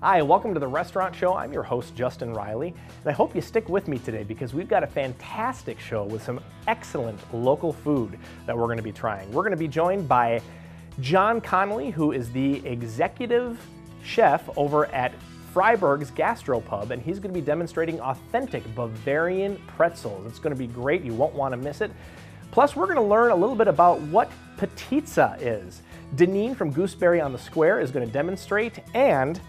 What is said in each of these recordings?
Hi, welcome to the Restaurant Show. I'm your host, Justin Riley, and I hope you stick with me today because we've got a fantastic show with some excellent local food that we're going to be trying. We're going to be joined by John Connolly, who is the executive chef over at Freiberg's Gastropub, and he's going to be demonstrating authentic Bavarian pretzels. It's going to be great. You won't want to miss it. Plus, we're going to learn a little bit about what Petitza is. Deneen from Gooseberry on the Square is going to demonstrate, and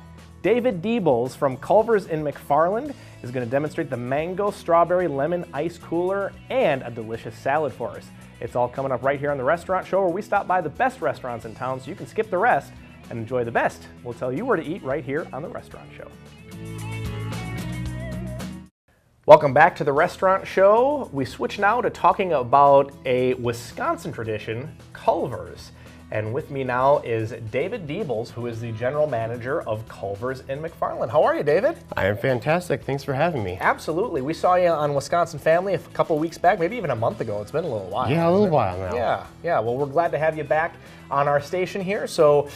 David Diebels from Culver's in McFarland is going to demonstrate the mango strawberry lemon ice cooler and a delicious salad for us. It's all coming up right here on the Restaurant Show, where we stop by the best restaurants in town so you can skip the rest and enjoy the best. We'll tell you where to eat right here on the Restaurant Show. Welcome back to the Restaurant Show. We switch now to talking about a Wisconsin tradition, Culver's. And with me now is David Diebels, who is the general manager of Culver's in McFarland. How are you, David? I am fantastic. Thanks for having me. Absolutely. We saw you on Wisconsin Family a couple weeks back, maybe even a month ago. It's been a little while. Yeah, a little while now. Yeah. Well, we're glad to have you back on our station here. So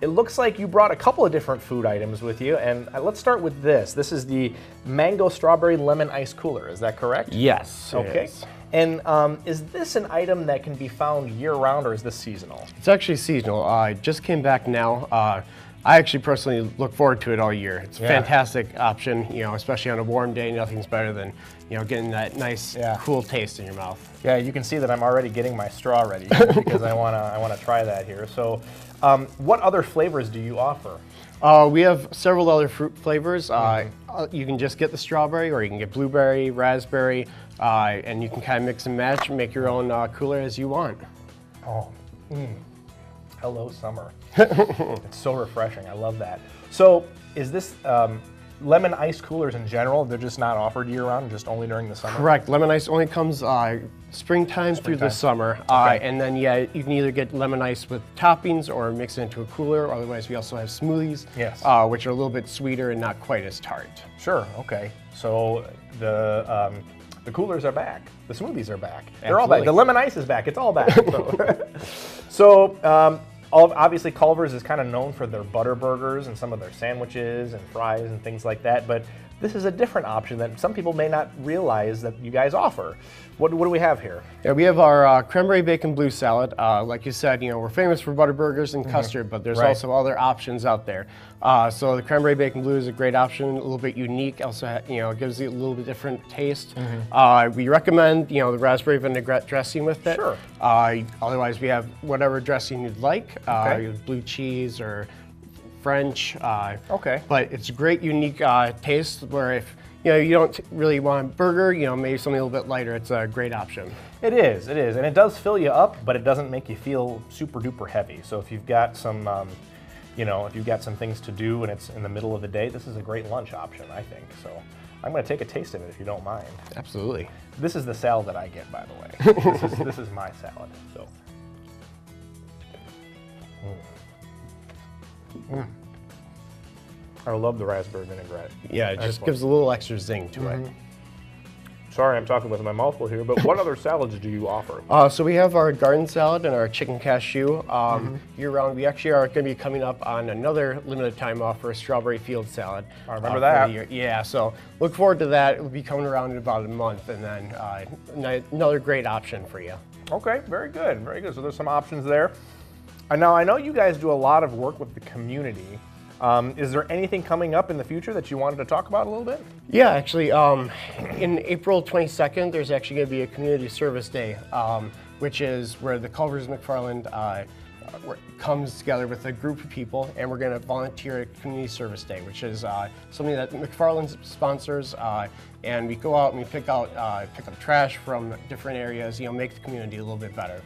it looks like you brought a couple of different food items with you, and let's start with this. This is the mango strawberry lemon ice cooler. Is that correct? Yes. Okay. And is this an item that can be found year-round, or is this seasonal? It's actually seasonal. I just came back now. I actually personally look forward to it all year. It's a fantastic option, especially on a warm day. Nothing's better than, getting that nice, cool taste in your mouth. Yeah, you can see that I'm already getting my straw ready because I wanna try that here. So, what other flavors do you offer? We have several other fruit flavors. You can just get the strawberry, or you can get blueberry, raspberry, and you can kind of mix and match and make your own cooler as you want. Oh, hello summer. It's so refreshing. I love that. So, is this lemon ice coolers in general? They're just not offered year-round, just only during the summer? Correct. Lemon ice only comes springtime through the summer. And then, you can either get lemon ice with toppings or mix it into a cooler. Otherwise, we also have smoothies, which are a little bit sweeter and not quite as tart. Sure. Okay. So the coolers are back. The smoothies are back. Absolutely. They're all back. The lemon ice is back. It's all back. So obviously, Culver's is kind of known for their butter burgers and some of their sandwiches and fries and things like that. But this is a different option that some people may not realize that you guys offer. What do we have here? Yeah, we have our cranberry bacon blue salad. Like you said, we're famous for butter burgers and custard, but there's also other options out there. So the cranberry bacon blue is a great option, a little bit unique. Also, it gives you a little bit different taste. We recommend, the raspberry vinaigrette dressing with it. Sure. Otherwise, we have whatever dressing you'd like. You have blue cheese or French. But it's a great, unique taste where if you don't really want a burger, maybe something a little bit lighter, it's a great option. It is, and it does fill you up, but it doesn't make you feel super duper heavy. So if you've got some, if you've got some things to do and it's in the middle of the day, this is a great lunch option, I think. So I'm going to take a taste of it if you don't mind. Absolutely. This is the salad that I get, by the way. This is my salad. So. I love the raspberry vinaigrette. Yeah, it just gives a little extra zing to it. Sorry, I'm talking with my mouth full here, but what other salads do you offer? So we have our garden salad and our chicken cashew. Year-round, we actually are going to be coming up on another limited time offer, strawberry field salad. I remember that. Yeah, so look forward to that. It will be coming around in about a month, and then another great option for you. Okay, very good, very good. So there's some options there. Now, I know you guys do a lot of work with the community. Is there anything coming up in the future that you wanted to talk about a little bit? Yeah, actually, in April 22nd, there's actually going to be a community service day, which is where the Culver's McFarland comes together with a group of people, and we're going to volunteer at Community Service Day, which is something that McFarland sponsors, and we go out and we pick up trash from different areas, make the community a little bit better.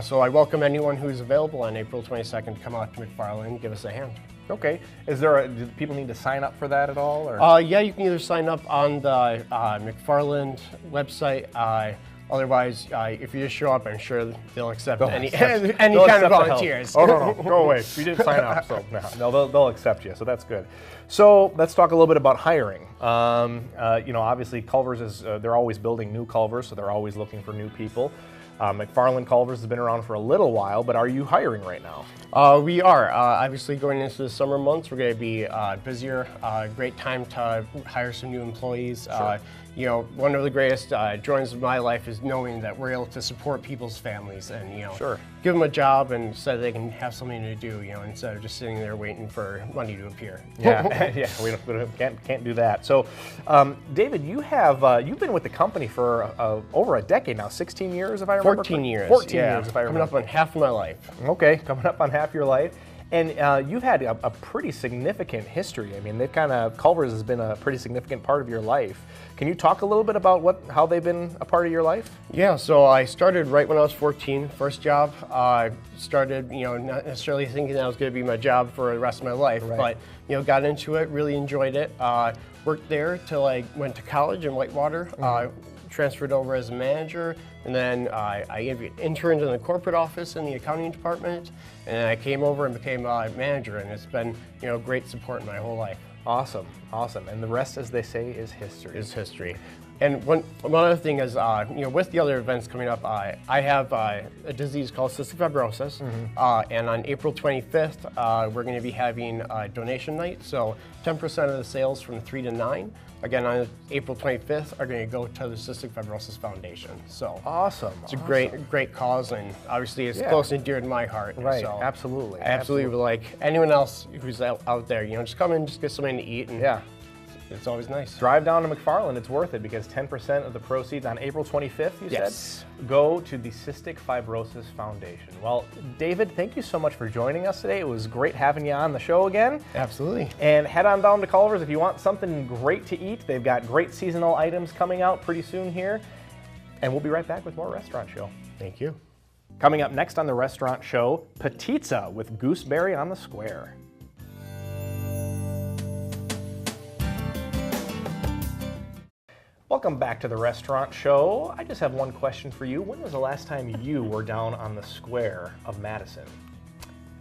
So I welcome anyone who's available on April 22nd to come out to McFarland and give us a hand. Okay. Do people need to sign up for that at all? Or? Yeah, you can either sign up on the McFarland website. Otherwise, if you just show up, I'm sure they'll accept any kind of volunteers. Oh, no, go away. You didn't sign up, so no, they'll accept you, so that's good. So let's talk a little bit about hiring. Obviously Culver's they're always building new Culver's, so they're always looking for new people. McFarland Culver's has been around for a little while, but are you hiring right now? We are. Obviously, going into the summer months, we're going to be busier. Great time to hire some new employees. Sure. You know, one of the greatest joys of my life is knowing that we're able to support people's families and, you know, Sure. give them a job and so they can have something to do, you know, instead of just sitting there waiting for money to appear. Yeah, yeah, we can't do that. So, David, you've been with the company for over a decade now, 16 years, if I remember. 14 years. 14 yeah. years, if I remember. Coming up on half of my life. Okay, coming up on half your life. And you've had a pretty significant history. I mean, Culver's has been a pretty significant part of your life. Can you talk a little bit about how they've been a part of your life? Yeah, so I started right when I was 14, first job. Started, you know, not necessarily thinking that was going to be my job for the rest of my life, Right. but, you know, got into it, really enjoyed it. Worked there till I went to college in Whitewater. Transferred over as a manager, and then I interned in the corporate office in the accounting department, and I came over and became a manager, and it's been, you know, great support my whole life. Awesome, awesome. And the rest, as they say, is history. Is history. And one other thing is, you know, with the other events coming up, I have a disease called cystic fibrosis, and on April 25th, we're going to be having a donation night. So 10% of the sales from 3 to 9, again on April 25th, are going to go to the Cystic Fibrosis Foundation. So Awesome. it's a great cause, and obviously it's Yeah. close and dear to my heart. Right, So absolutely. I absolutely would like anyone else who's out there, you know, just come in, just get something to eat, and Yeah. it's always nice. Drive down to McFarland, it's worth it because 10% of the proceeds on April 25th, you Yes. said, go to the Cystic Fibrosis Foundation. Well, David, thank you so much for joining us today. It was great having you on the show again. Absolutely. And head on down to Culver's if you want something great to eat. They've got great seasonal items coming out pretty soon here. And we'll be right back with more Restaurant Show. Thank you. Coming up next on the Restaurant Show, Petizza with Gooseberry on the Square. Welcome back to the Restaurant Show. I just have one question for you. When was the last time you were down on the square of Madison?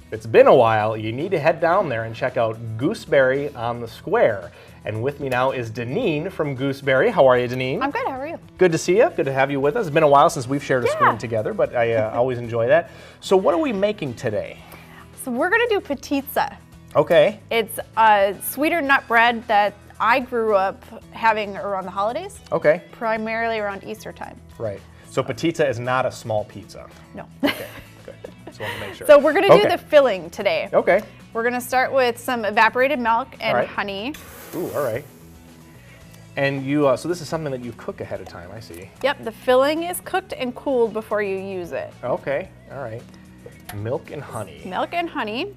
If it's been a while, you need to head down there and check out Gooseberry on the Square. And with me now is Deneen from Gooseberry. How are you, Deneen? I'm good, how are you? Good to see you. Good to have you with us. It's been a while since we've shared a Yeah. screen together, but I always enjoy that. So what are we making today? So we're gonna do Petizza. Okay. It's a sweeter nut bread that I grew up having around the holidays, Okay. primarily around Easter time. Right. So Petizza is not a small pizza. No. Okay. Good. Just want to make sure. So we're gonna do Okay. the filling today. Okay. We're gonna start with some evaporated milk and All right. honey. Ooh, all right. And you, so this is something that you cook ahead of time, I see. Yep, the filling is cooked and cooled before you use it. Okay, all right. Milk and honey. Milk and honey.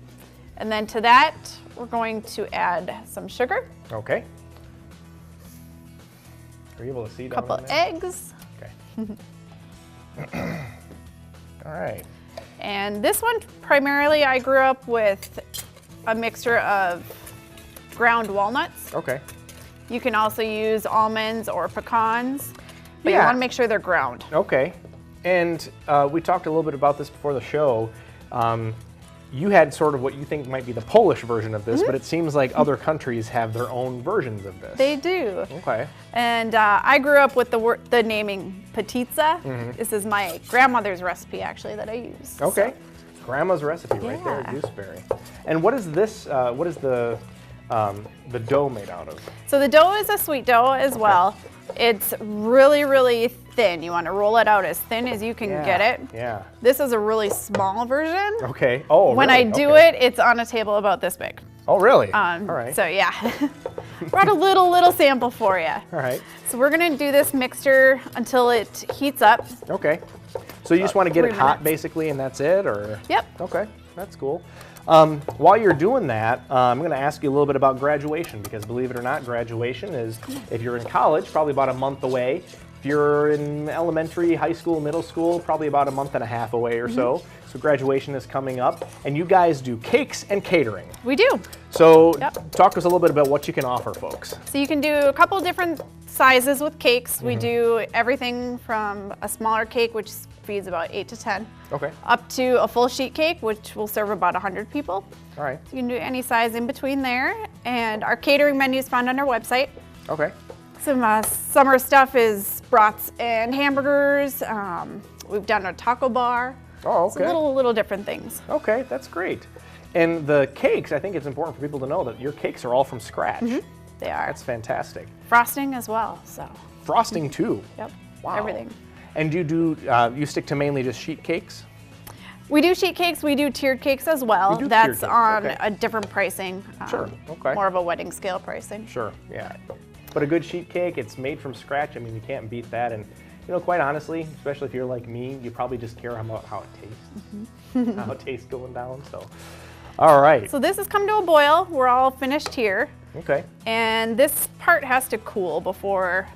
And then to that, we're going to add some sugar, Okay. Are you able to see a down couple in there? eggs, Okay. All right. and this one primarily I grew up with a mixture of ground walnuts. Okay. You can also use almonds or pecans, but you Yeah. want to make sure they're ground. Okay. And we talked a little bit about this before the show. You had sort of what you think might be the Polish version of this, but it seems like other countries have their own versions of this. They do. Okay. And I grew up with the naming Petizza. Mm-hmm. This is my grandmother's recipe actually that I use. Okay. Grandma's recipe right there, Yeah. gooseberry. And what is this? What is the dough made out of? So the dough is a sweet dough as well. It's really, really thin. You want to roll it out as thin as you can get it. Yeah. This is a really small version. Okay. Oh, When really? I do Okay. it, it's on a table about this big. Oh, really? All right. So yeah, brought a little sample for you. All right. So we're gonna do this mixture until it heats up. Okay. So you just want to get it 3 hot, minutes. basically, and that's it, or? Yep. Okay, that's cool. While you're doing that, I'm going to ask you a little bit about graduation, because believe it or not, graduation is, if you're in college, probably about a month away. If you're in elementary, high school, middle school, probably about a month and a half away or so. So graduation is coming up, and you guys do cakes and catering. We do. So Yep. talk to us a little bit about what you can offer folks. So you can do a couple different sizes with cakes. We do everything from a smaller cake, which feeds about 8 to 10, Okay, up to a full sheet cake, which will serve about 100 people. all right, You can do any size in between there. And our catering menu is found on our website. okay. Some summer stuff is brats and hamburgers, We've done a taco bar. Oh, It's okay. little different things. Okay, that's great. And the cakes, I think it's important for people to know that your cakes are all from scratch. They are. That's fantastic. Frosting as well, so, Frosting too. yep, Wow. everything. And do you stick to mainly just sheet cakes? We do sheet cakes, we do tiered cakes as well. You do That's tiered cakes, on okay. a different pricing. Sure, okay. More of a wedding scale pricing. Sure, yeah. But a good sheet cake, it's made from scratch. I mean, you can't beat that. And quite honestly, especially if you're like me, you probably just care about how it tastes, how it tastes going down. So, all right. So this has come to a boil. We're all finished here. Okay. And this part has to cool before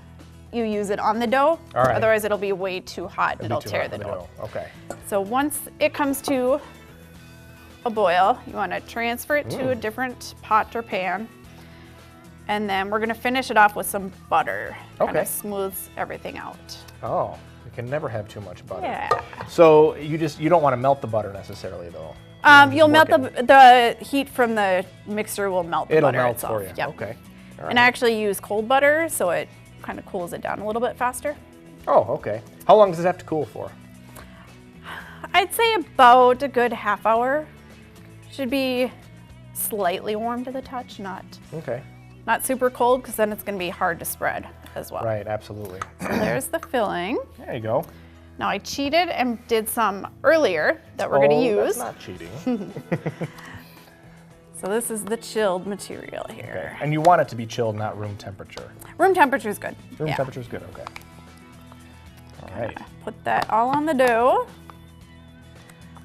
you use it on the dough. All right. Otherwise it'll be way too hot and It'll it'll be too tear hot the for dough. Okay. So once it comes to a boil, you want to transfer it to a different pot or pan. And then we're gonna finish it off with some butter. Kind Okay. of smooths everything out. Oh, you can never have too much butter. Yeah. So you don't want to melt the butter necessarily though. You'll melt work the heat from the mixer will melt the It'll butter melt itself. for you. Yep. Okay. All And I right. actually use cold butter, so it kind of cools it down a little bit faster. Oh, okay. How long does it have to cool for? I'd say about a good half hour. Should be slightly warm to the touch, not Okay. super cold, because then it's going to be hard to spread as well. Right. Absolutely. So there's the filling. There you go. Now I cheated and did some earlier that we're going to use. That's not cheating. So this is the chilled material here. Okay. And you want it to be chilled, not room temperature. Room temperature is good. Room Yeah. temperature is good. Okay. All right. Put that all on the dough.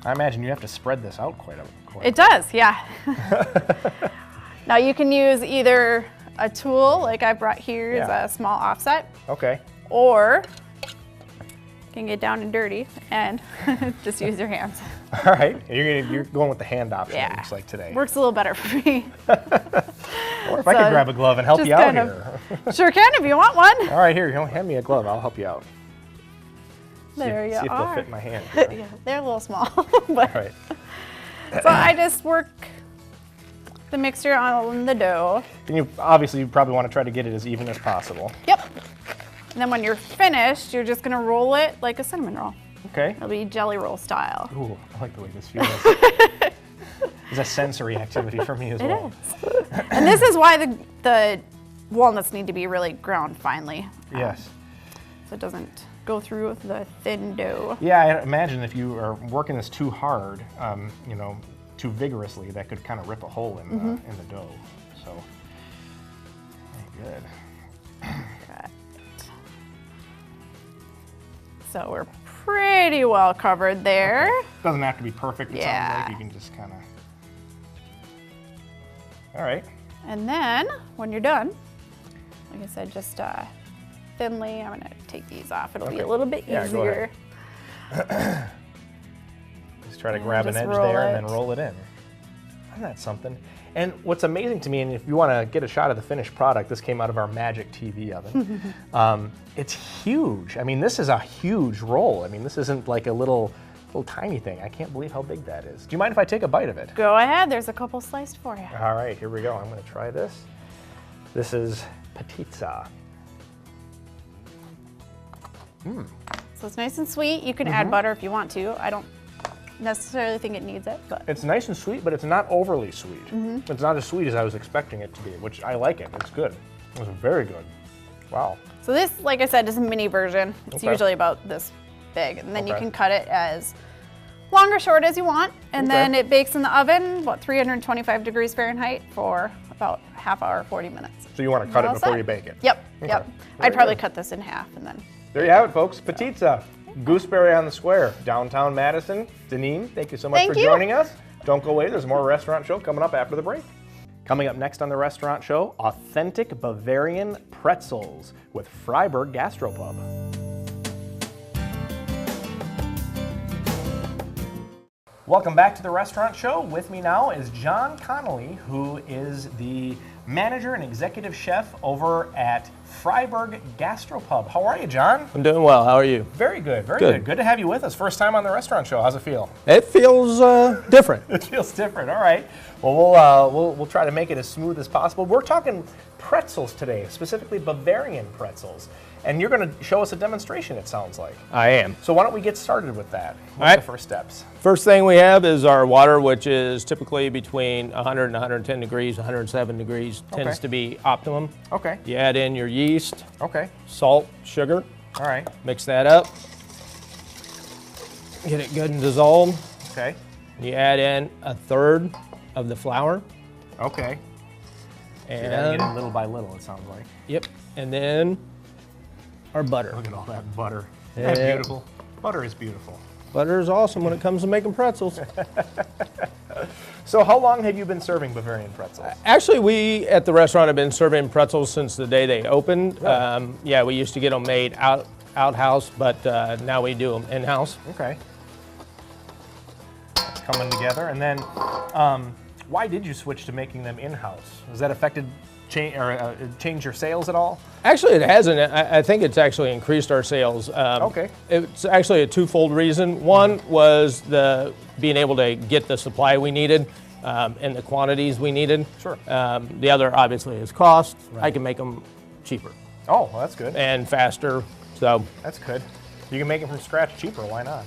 I imagine you have to spread this out quite a bit. It does, yeah. Now you can use either a tool, like I brought here is Yeah. a small offset, Okay. or you can get down and dirty and just use your hands. All right. You're going with the hand option. It Yeah. looks like today. Works a little better for me. Or if I could So, grab a glove and help just you out kind of- here. Sure can if you want one. All right, here. Hand me a glove. I'll help you out. There you see if are. they'll fit my hand. Here. Yeah, they're a little small. But, All right. so I just work the mixture on the dough. And you probably want to try to get it as even as possible. Yep. And then when you're finished, you're just gonna roll it like a cinnamon roll. Okay. It'll be jelly roll style. Ooh, I like the way this feels. It's a sensory activity for me as well. It is. And this is why the walnuts need to be really ground finely. Yes. So it doesn't go through with the thin dough. Yeah, I imagine if you are working this too hard, too vigorously, that could kind of rip a hole in the dough. So, very good. Right. So we're pretty well covered there. Doesn't have to be perfect. It sounds Yeah. like you can just kind of. All right. And then when you're done, like I said, just thinly, I'm gonna take these off. It'll be Okay. a little bit Yeah, go easier. ahead. Just try to And grab an just edge roll there and then it. roll it in. Isn't that something? And what's amazing to me, and if you want to get a shot of the finished product, this came out of our Magic TV oven. It's huge. I mean, this is a huge roll. I mean, this isn't like a little tiny thing. I can't believe how big that is. Do you mind if I take a bite of it? Go ahead, there's a couple sliced for you. All right, here we go. I'm going to try this. This is Petitza. So it's nice and sweet. You can add butter if you want to. I don't necessarily think it needs it, but It's nice and sweet, but it's not overly sweet. It's not as sweet as I was expecting it to be, which I like it. It's good. It was very good. Wow. so this, like I said, is a mini version. It's Okay. usually about this big, and then you Okay. can cut it as long or short as you want, and Okay. then it bakes in the oven, 325 degrees Fahrenheit for about half hour, 40 minutes. So you want to cut All it before set. you bake it? Yep, Okay. yep. Very I'd probably good. cut this in half and then. There you have it, folks. Petitza, Gooseberry on the Square, downtown Madison. Deneen, thank you so much Thank for you. joining us. Don't go away. There's more Restaurant Show coming up after the break. Coming up next on the Restaurant Show, authentic Bavarian pretzels with Freiburg Gastropub. Welcome back to the Restaurant Show. With me now is John Connolly, who is the manager and executive chef over at Freiburg Gastropub. How are you, John? I'm doing well. How are you? Very good, very Good. good. Good to have you with us. First time on the restaurant show. How's it feel? It feels different. It feels different. All right. Well, we'll try to make it as smooth as possible. We're talking pretzels today, specifically Bavarian pretzels, and you're going to show us a demonstration. It sounds like. I am. So why don't we get started with that? What are right. the first steps? First thing we have is our water, which is typically between 100 and 110 degrees, 107 degrees tends Okay. to be optimum. Okay. You add in your yeast, Okay. salt, sugar, All right. mix that up, get it good and dissolved. Okay. You add in a third of the flour, Okay. You're adding it and in little by little. It sounds like. yep, and then our butter. Look at all that butter. Yeah. Isn't that beautiful? Butter is beautiful. Butter is awesome when it comes to making pretzels. So how long have you been serving Bavarian pretzels? Actually, we at the restaurant have been serving pretzels since the day they opened. Really? Yeah, we used to get them made outhouse, but now we do them in-house. Okay. It's coming together. And then why did you switch to making them in-house? Has that affected change your sales at all? Actually, it hasn't. I think it's actually increased our sales. Okay. It's actually a twofold reason. One was the being able to get the supply we needed and the quantities we needed. Sure. The other, obviously, is cost. I can make them cheaper Oh, well, that's good. and faster. So That's good. You can make it from scratch cheaper. Why not?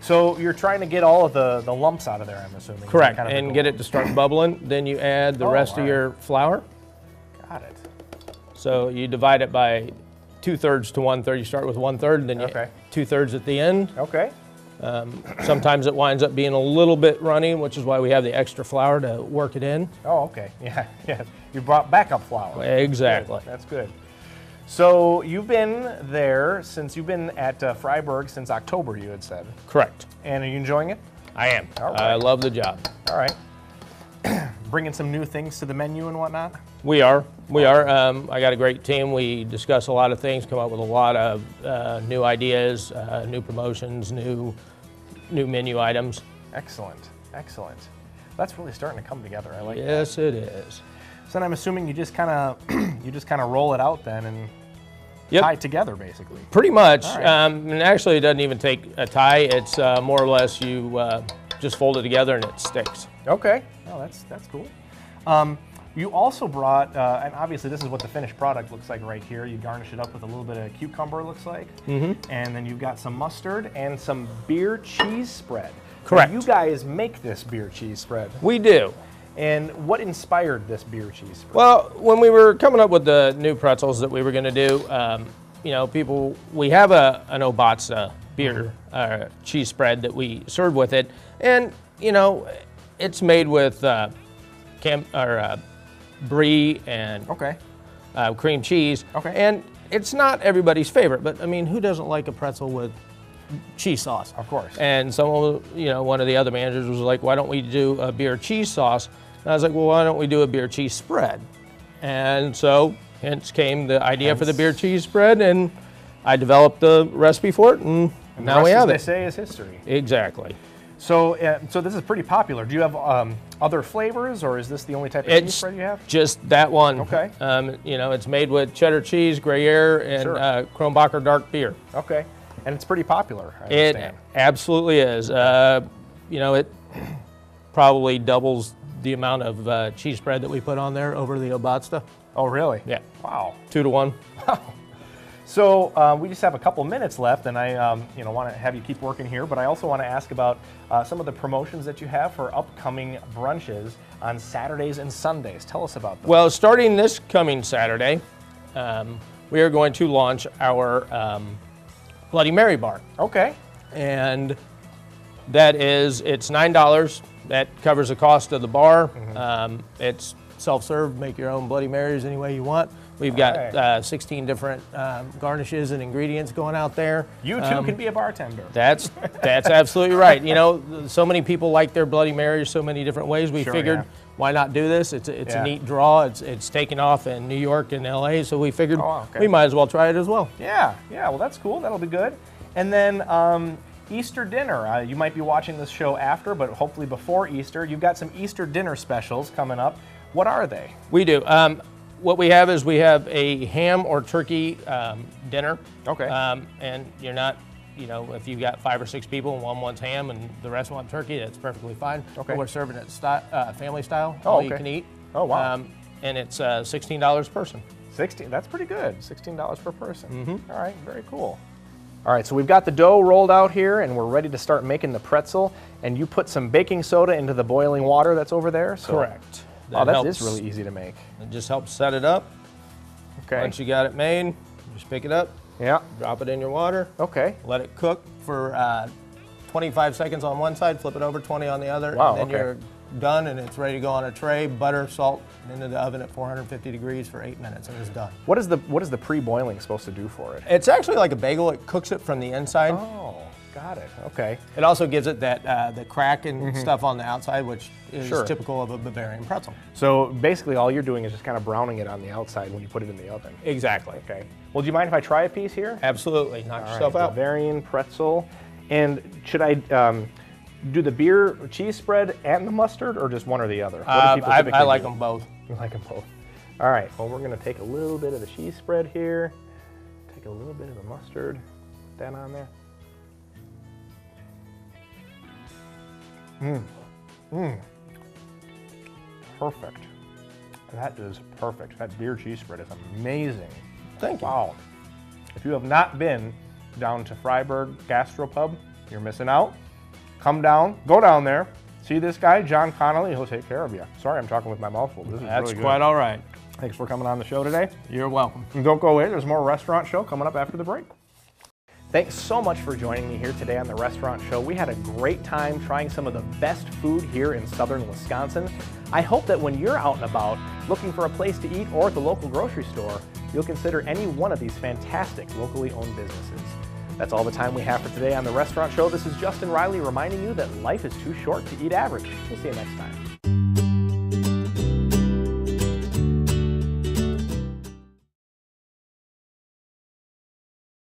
So you're trying to get all of the lumps out of there, I'm assuming. Is that correct, kind of the and goal? get it to start bubbling. Then you add the Oh, rest all of right. your flour. Got it. So you divide it by 2/3 to 1/3. You start with 1/3, then you Okay. 2/3 at the end. Okay. Sometimes it winds up being a little bit runny, which is why we have the extra flour to work it in. Oh, okay. Yeah, yeah. You brought backup flour. Exactly. Good. That's good. So you've been at Freiburg since October, you had said. Correct. And are you enjoying it? I am. All I right. love the job. All right. Bringing some new things to the menu and whatnot? We are. We are. I got a great team. We discuss a lot of things, come up with a lot of new ideas, new promotions, new menu items. Excellent. Excellent. That's really starting to come together. I like that. Yes, it is. So then I'm assuming you just kind of roll it out then and Yep. tie it together basically. Pretty much. All right. And actually, it doesn't even take a tie. It's more or less you just fold it together and it sticks. Okay. Oh, that's cool. You also brought, and obviously this is what the finished product looks like right here. You garnish it up with a little bit of cucumber, it looks like. Mm-hmm. And then you've got some mustard and some beer cheese spread. Correct. Now, you guys make this beer cheese spread. We do. And what inspired this beer cheese spread? Well, when we were coming up with the new pretzels that we were going to do, we have an Obatza beer cheese spread that we serve with it, and it's made with brie and Okay. cream cheese. Okay. And it's not everybody's favorite, but I mean, who doesn't like a pretzel with cheese sauce? Of course. And someone, one of the other managers was like, "Why don't we do a beer cheese sauce?" And I was like, "Well, why don't we do a beer cheese spread?" And so, hence came the idea for the beer cheese spread, and I developed the recipe for it, and now the we rest, have as it. they say, is history. Exactly. So, so this is pretty popular. Do you have other flavors, or is this the only type of cheese It's spread you have? just that one. Okay. It's made with cheddar cheese, Gruyere, and Sure. Kronbacher dark beer. Okay. And it's pretty popular, I It understand. absolutely is. It probably doubles the amount of cheese spread that we put on there over the Obatza. Oh, really? Yeah. Wow. 2 to 1. So we just have a couple minutes left, and I want to have you keep working here, but I also want to ask about some of the promotions that you have for upcoming brunches on Saturdays and Sundays. Tell us about them. Well, starting this coming Saturday, we are going to launch our Bloody Mary bar. Okay. And it's $9. That covers the cost of the bar. It's self-serve, make your own Bloody Marys any way you want. We've got Right. 16 different garnishes and ingredients going out there. You too can be a bartender. That's absolutely right. So many people like their Bloody Marys so many different ways. We Sure, figured, yeah. why not do this? It's Yeah. a neat draw. It's taken off in New York and LA, so we figured Oh, wow, okay. we might as well try it as well. Yeah. Well, that's cool. That'll be good. And then Easter dinner. You might be watching this show after, but hopefully before Easter. You've got some Easter dinner specials coming up. What are they? We do. what we have is we have a ham or turkey dinner. Okay. And you're not, you know, if you've got 5 or 6 people and one wants ham and the rest want turkey, that's perfectly fine. Okay. But we're serving it family style, Oh, all okay. you can eat. Oh, wow. And it's $16 per person. 16, that's pretty good. $16 per person. All right, very cool. All right, so we've got the dough rolled out here and we're ready to start making the pretzel. And you put some baking soda into the boiling water that's over there? So, Correct. Oh, that helps. is really easy to make. It just helps set it up. Okay. Once you got it made, just pick it up, Yeah, drop it in your water, okay. let it cook for 25 seconds on one side, flip it over 20 on the other, Wow, and then okay. you're done and it's ready to go on a tray, butter, salt, into the oven at 450 degrees for 8 minutes and it's done. What is the pre-boiling supposed to do for it? It's actually like a bagel, it cooks it from the inside. Oh, got it, okay. It also gives it that the crack and stuff on the outside, which is Sure. typical of a Bavarian pretzel. So basically all you're doing is just kind of browning it on the outside when you put it in the oven. Exactly. Okay. Well, do you mind if I try a piece here? Absolutely, knock All yourself right, out. Bavarian pretzel. And should I do the beer cheese spread and the mustard, or just one or the other? What do people I typically like do? them both. You like them both. All right, well, we're gonna take a little bit of the cheese spread here, take a little bit of the mustard, put that on there. Perfect. That is perfect. That beer cheese spread is amazing. Thank you. Wow. If you have not been down to Freiburg Gastropub, you're missing out. Come down, go down there, see this guy, John Connolly, he'll take care of you. Sorry, I'm talking with my mouth full. This is That's really good. quite all right. Thanks for coming on the show today. You're welcome. And don't go away, there's more Restaurant Show coming up after the break. Thanks so much for joining me here today on the Restaurant Show. We had a great time trying some of the best food here in southern Wisconsin. I hope that when you're out and about looking for a place to eat or at the local grocery store, you'll consider any one of these fantastic locally owned businesses. That's all the time we have for today on the Restaurant Show. This is Justin Riley reminding you that life is too short to eat average. We'll see you next time.